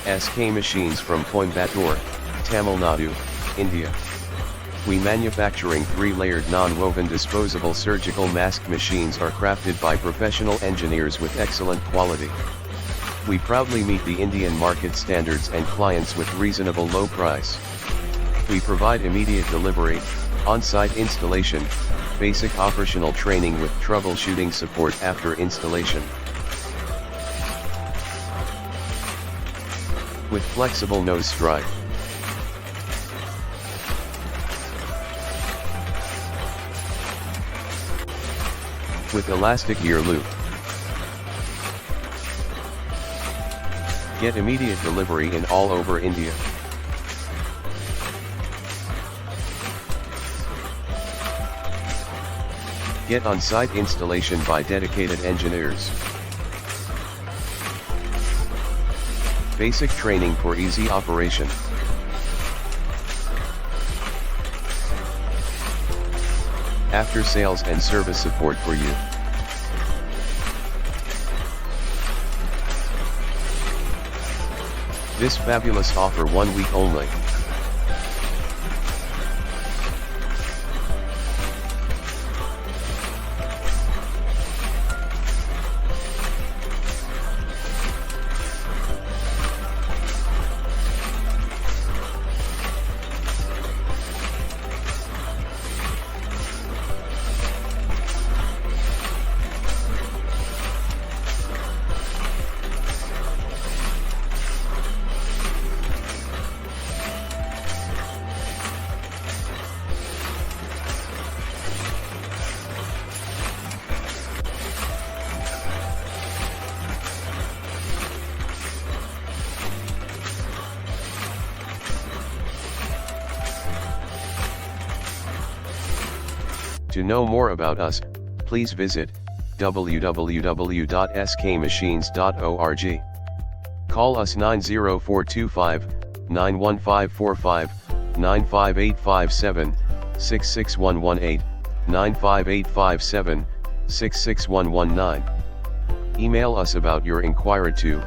SK Machines from Coimbatore, Tamil Nadu, India. We manufacturing 3-layered non-woven disposable surgical mask machines are crafted by professional engineers with excellent quality. We proudly meet the Indian market standards and clients with reasonable low price. We provide immediate delivery, on-site installation, basic operational training with troubleshooting support after installation. With flexible nose strike. With elastic ear loop. Get immediate delivery in all over India. Get on-site installation by dedicated engineers. Basic training for easy operation. After sales and service support for you. This fabulous offer 1 week only. To know more about us, please visit www.skmachines.org. Call us 90425 91545, 95857 66118, 95857 66119. Email us about your inquiry to